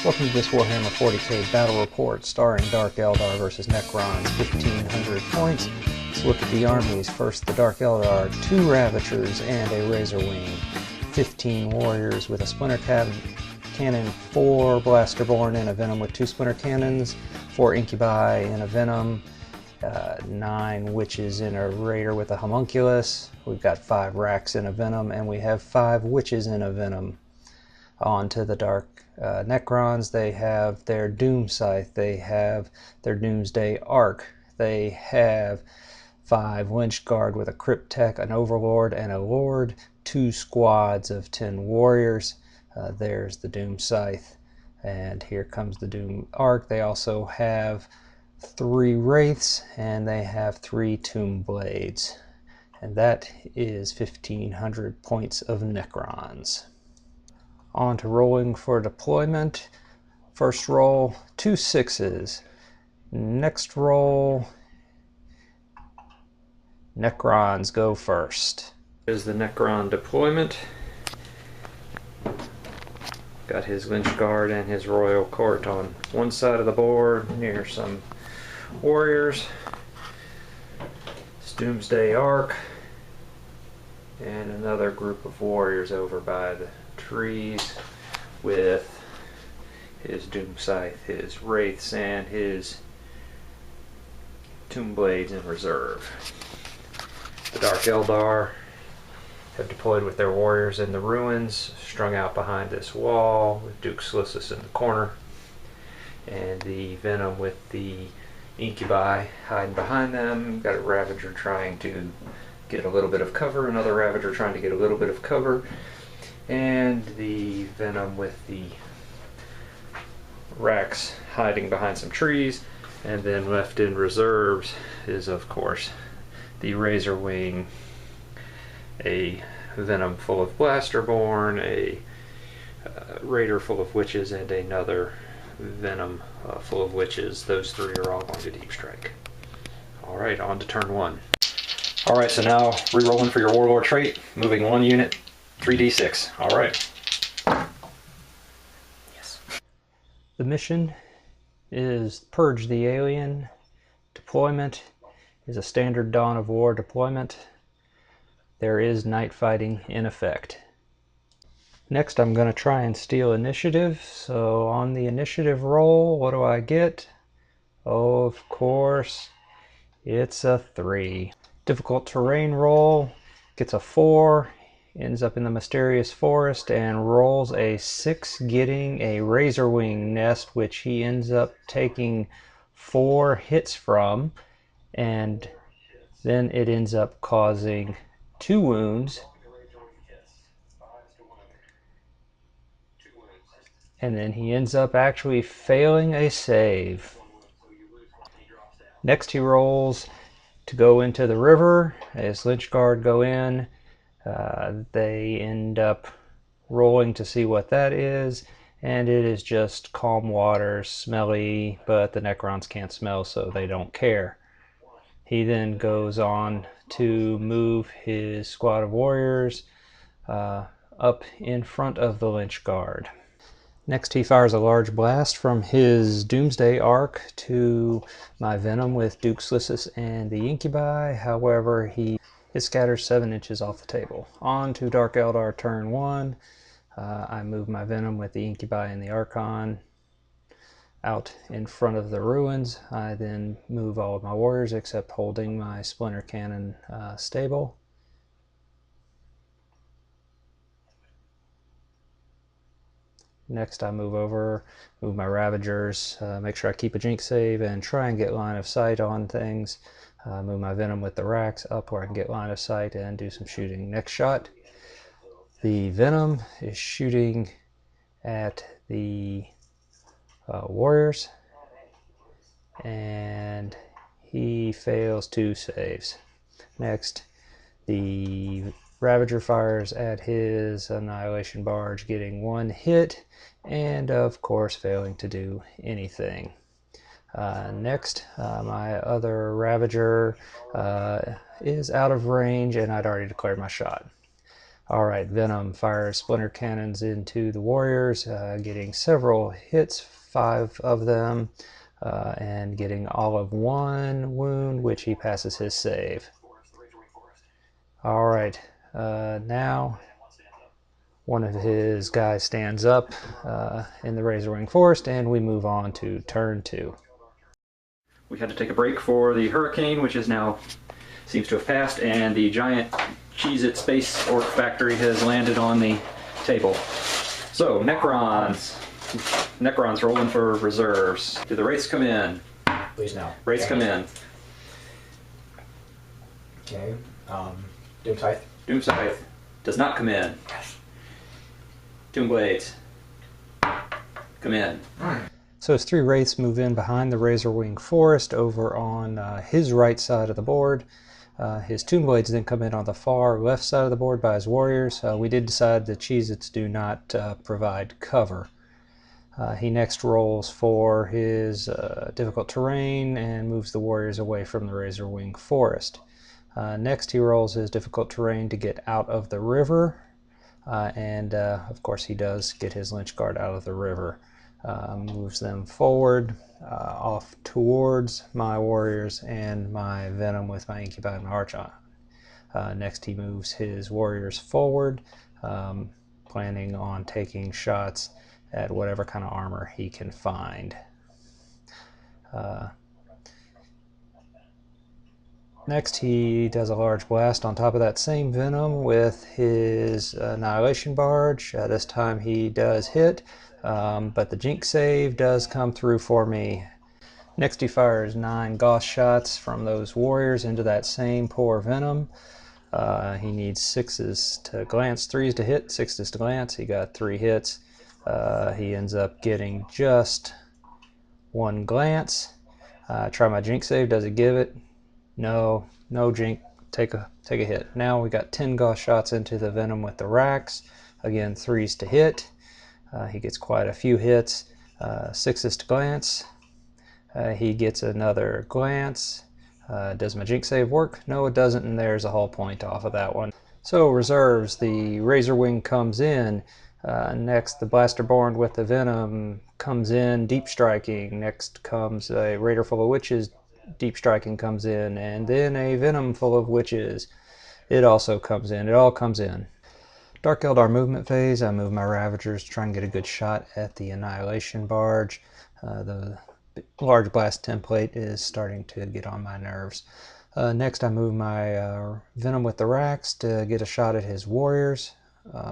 Welcome to this Warhammer 40k battle report starring Dark Eldar versus Necrons, 1500 points. Let's look at the armies. First, the Dark Eldar, 2 Ravagers and a Razor Wing, 15 Warriors with a Splinter Cannon, 4 Blasterborn and a Venom with 2 Splinter Cannons, 4 Incubi and a Venom, 9 Witches in a Raider with a Homunculus. We've got 5 Racks in a Venom, and we have 5 Witches in a Venom. On to the Dark Necrons. They have their Doom Scythe, they have their Doomsday Arc, they have 5 Lynch Guard with a Crypt Tech, an Overlord, and a Lord, 2 squads of 10 Warriors. There's the Doom Scythe, and here comes the Doom Arc. They also have 3 Wraiths, and they have 3 Tomb Blades. And that is 1500 points of Necrons. On to rolling for deployment. First roll, 2 6s. Next roll, Necrons go first. Here's the Necron deployment. Got his Lynch Guard and his Royal Court on one side of the board near some warriors. It's Doomsday Arc and another group of warriors over by the trees with his Doom Scythe, his Wraiths, and his Tomb Blades in reserve. The Dark Eldar have deployed with their warriors in the ruins, strung out behind this wall, with Duke Slissus in the corner, and the Venom with the Incubi hiding behind them. Got a Ravager trying to get a little bit of cover, another Ravager trying to get a little bit of cover, and the Venom with the Racks hiding behind some trees. And then left in reserves is, of course, the Razor Wing, a Venom full of Blasterborn, a Raider full of Witches, and another Venom full of Witches. Those 3 are all going to Deep Strike. Alright, on to turn 1. Alright, so now re-rolling for your Warlord trait, moving 1 unit, 3d6. Alright. Yes. The mission is Purge the Alien. Deployment is a standard Dawn of War deployment. There is night fighting in effect. Next, I'm going to try and steal initiative. So on the initiative roll, what do I get? Oh, of course, it's a 3. Difficult terrain roll, gets a 4, ends up in the Mysterious Forest, and rolls a 6, getting a Razor Wing nest, which he ends up taking 4 hits from, and then it ends up causing 2 wounds, and then he ends up actually failing a save. Next he rolls to go into the river. As Lynch Guard go in, they end up rolling to see what that is, and it is just calm water, smelly, but the Necrons can't smell, so they don't care. He then goes on to move his squad of warriors up in front of the Lynch Guard. Next he fires a large blast from his Doomsday Arc to my Venom with Duke Slissus and the Incubi. However, it scatters 7 inches off the table. On to Dark Eldar turn 1. I move my Venom with the Incubi and the Archon out in front of the ruins. I then move all of my warriors except holding my Splinter Cannon stable. Next I move my Ravagers, make sure I keep a Jinx save and try and get line of sight on things. Move my Venom with the Racks up where I can get line of sight and do some shooting. Next shot, the Venom is shooting at the warriors, and he fails 2 saves. Next, the Ravager fires at his Annihilation Barge, getting 1 hit, and of course failing to do anything. Next, my other Ravager is out of range, and I'd already declared my shot. Alright, Venom fires splinter cannons into the warriors, getting several hits, 5 of them, and getting all of 1 wound, which he passes his save. Alright, now one of his guys stands up in the Razorwing Forest, and we move on to turn 2. We had to take a break for the hurricane, which is now seems to have passed, and the giant Cheez-It Space Orc Factory has landed on the table. So, Necrons. Necrons rolling for reserves. Do the wraiths come in? Please no. Wraiths come in. Okay. Doom Scythe. Doom Scythe does not come in. Yes. Tomb Blades come in. So his 3 wraiths move in behind the Razorwing Forest over on his right side of the board. His Tomb Blades then come in on the far left side of the board by his warriors. We did decide the Cheez-Its do not provide cover. He next rolls for his difficult terrain and moves the warriors away from the Razorwing Forest. Next he rolls his difficult terrain to get out of the river, and of course he does get his Lynch Guard out of the river. Moves them forward, off towards my warriors and my Venom with my Incubi and Arch on. Next he moves his warriors forward, planning on taking shots at whatever kind of armor he can find. Next he does a large blast on top of that same Venom with his Annihilation Barge. This time he does hit, but the Jinx save does come through for me. Next he fires 9 Gauss shots from those warriors into that same poor Venom. He needs 6s to glance, 3s to hit, 6s to glance. He got 3 hits. He ends up getting just 1 glance. Try my Jinx save, does it give it? No Jinx, take a hit. Now we got 10 Gauss shots into the Venom with the racks. Again, 3s to hit. He gets quite a few hits. 6s to glance. He gets another glance. Does my Jinx save work? No, it doesn't, and there's a hull point off of that one. So reserves, the Razorwing comes in. Next, the Blasterborn with the Venom comes in, deep striking. Next comes a Raider full of Witches, deep striking comes in, and then a Venom full of Witches. It also comes in. It all comes in. Dark Eldar movement phase, I move my Ravagers to try and get a good shot at the Annihilation Barge. The large blast template is starting to get on my nerves. Next I move my Venom with the racks to get a shot at his warriors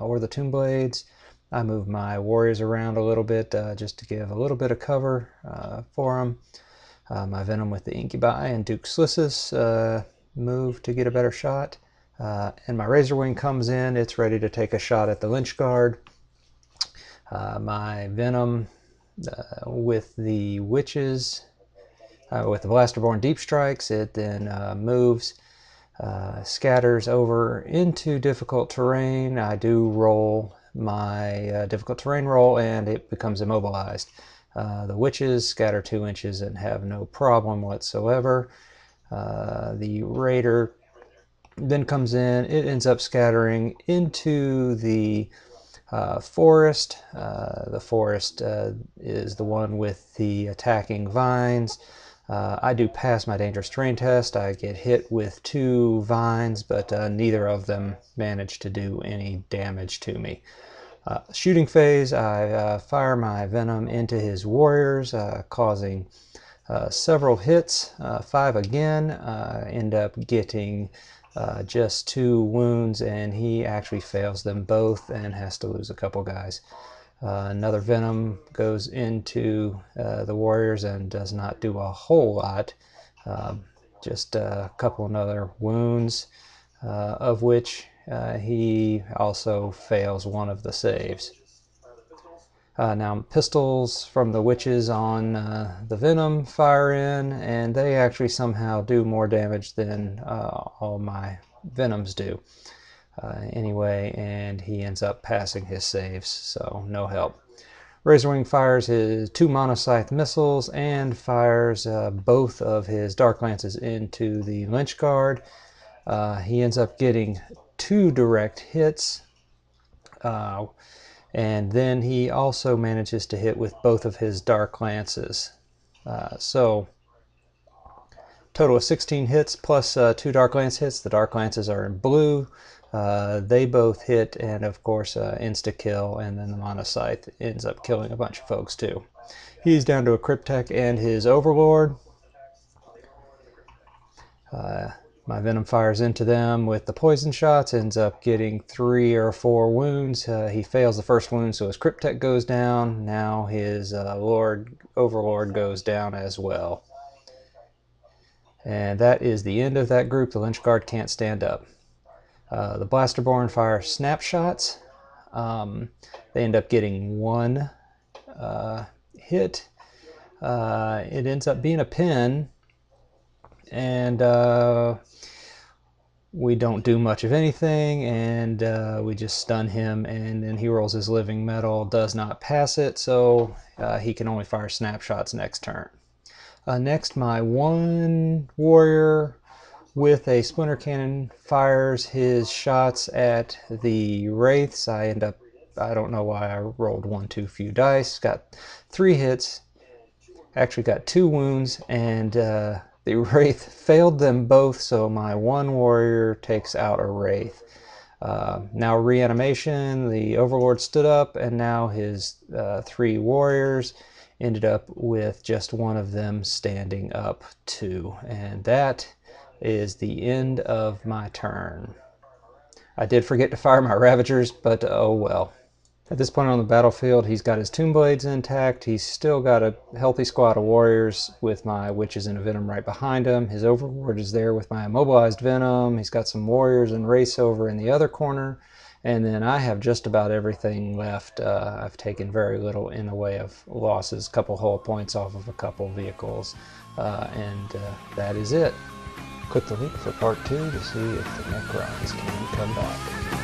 or the Tomb Blades. I move my warriors around a little bit just to give a little bit of cover for them. My Venom with the Incubi and Duke Slissus move to get a better shot. And my Razorwing comes in. It's ready to take a shot at the Lynch Guard. My Venom with the Witches, with the Blasterborn Deep Strikes, it then moves, scatters over into difficult terrain. I do roll my difficult terrain roll, and it becomes immobilized. The Witches scatter 2 inches and have no problem whatsoever. The Raider then comes in. It ends up scattering into the forest. The forest is the one with the attacking vines. I do pass my dangerous terrain test. I get hit with 2 vines, but neither of them manage to do any damage to me. Shooting phase, I fire my Venom into his warriors, causing several hits, 5 again. End up getting just 2 wounds, and he actually fails them both and has to lose a couple guys. Another Venom goes into the warriors and does not do a whole lot, just a couple of other wounds, of which he also fails one of the saves. Now pistols from the Witches on the Venom fire in, and they actually somehow do more damage than all my Venoms do. Anyway, and he ends up passing his saves, so no help. Razorwing fires his 2 Monoscythe missiles and fires both of his Dark Lances into the Lynch Guard. He ends up getting 2 direct hits, And then he also manages to hit with both of his Dark Lances. So total of 16 hits plus 2 Dark Lance hits. The Dark Lances are in blue. They both hit, and of course insta-kill, and then the Monoscythe ends up killing a bunch of folks too. He's down to a Cryptek and his Overlord. My Venom fires into them with the poison shots, ends up getting 3 or 4 wounds. He fails the first wound, so his Cryptek goes down. Now his Overlord goes down as well. And that is the end of that group. The Lynch Guard can't stand up. The Blasterborn fire snapshots. They end up getting 1 hit. It ends up being a pin, and we don't do much of anything, and we just stun him, and then he rolls his living metal, does not pass it, so he can only fire snapshots next turn. Next, my 1 warrior with a splinter cannon fires his shots at the wraiths. I don't know why I rolled 1 too few dice. Got 3 hits, actually got 2 wounds, and the wraith failed them both, so my 1 warrior takes out a wraith. Now reanimation, the Overlord stood up, and now his 3 warriors ended up with just 1 of them standing up too. And that is the end of my turn. I did forget to fire my Ravagers, but oh well. At this point on the battlefield, he's got his Tomb Blades intact. He's still got a healthy squad of warriors with my Witches and Venom right behind him. His Overlord is there with my Immobilized Venom. He's got some warriors and Wraiths over in the other corner. And then I have just about everything left. I've taken very little in the way of losses, a couple hull points off of a couple vehicles, and that is it. Click the link for part 2 to see if the Necrons can come back.